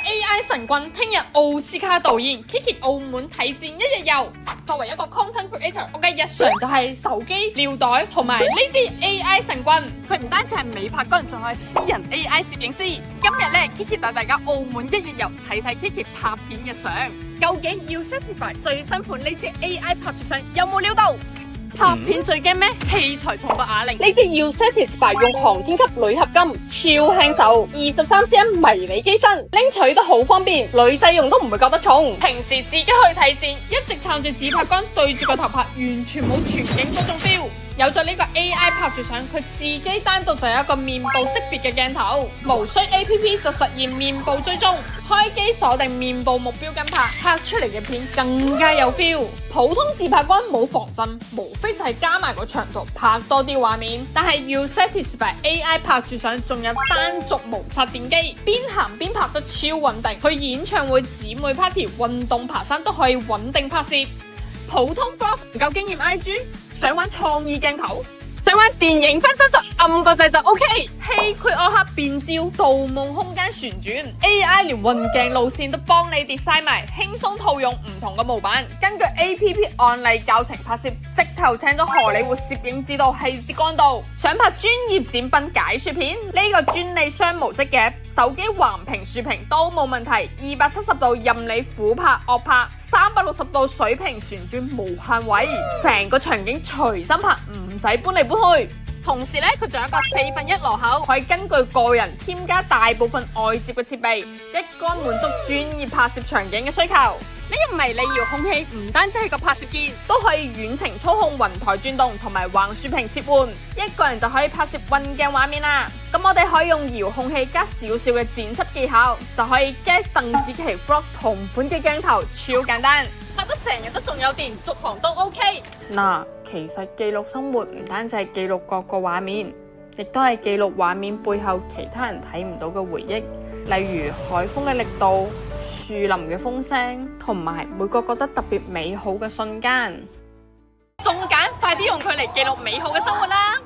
AI 神棍聽日奧斯卡導演 Kiki 澳門睇戰一日遊。作為一個 content creator， 我嘅日常就係手機、尿袋同埋呢支 AI 神棍。佢唔單止係美拍工，仲係私人 AI 攝影師。今日咧 Kiki 帶大家澳門一日遊，睇睇 Kiki 拍片嘅相。究竟要 certify 最新款呢支 AI 拍攝相有冇料到？拍片最驚咩？器材重過啞鈴。呢支要 satisfy 用航天級鋁合金，超輕手，23cm 迷你機身，拎取都好方便，女仔用都唔會覺得重。平時自己去睇戰，一直撐住自拍杆對住個頭拍，完全冇全景嗰種 feel。有咗呢個 AI 拍住相，佢自己單獨就有一個面部識別嘅鏡頭，無需 APP 就實現面部追蹤，開機鎖定面部目標跟拍，拍出嚟嘅片更加有 feel。普通自拍杆冇防震，無非就係加埋個長度拍多啲畫面，但係要 satisfy AI 拍住相，仲有單軸無插電機，邊行邊拍得超穩定。去演唱會、姊妹 party、運動爬山都可以穩定拍攝。普通 vlog 唔夠經驗 IG， 想玩創意鏡頭，想玩電影分身術，按個掣就 OK。稀缺柯克變焦、盜夢空間旋轉 ，AI 連運鏡路線都幫你 design 埋，輕鬆套用唔同嘅模板。根據 APP 案例教程拍攝，直頭請咗荷里活攝影指導係浙江道。想拍專業展品解說片，呢個專利雙模式嘅手機橫屏、豎屏都冇問題，270度任你俯拍、臥拍，360度水平旋轉無限位，成個場景隨心拍，唔使搬嚟搬去。同時咧，佢仲有一個1/4鑼口，可以根據個人添加大部分外接嘅設備，一桿滿足專業拍攝場景嘅需求。呢個迷你遙控器唔單止係個拍攝鍵，都可以遠程操控雲台轉動同埋橫豎屏切換，一個人就可以拍攝運鏡畫面啦。咁我哋可以用遙控器加少少嘅剪輯技巧，就可以 get 鄧紫棋 vlog 同款嘅鏡頭，超簡單，拍得成日都仲有電，續航都 OK。嗱，其實記錄生活唔單止係記錄各個畫面，亦都係記錄畫面背後其他人睇唔到嘅回憶，例如海風嘅力度、樹林嘅風聲，同埋每個覺得特別美好嘅瞬間。仲揀快啲用佢嚟記錄美好嘅生活啦！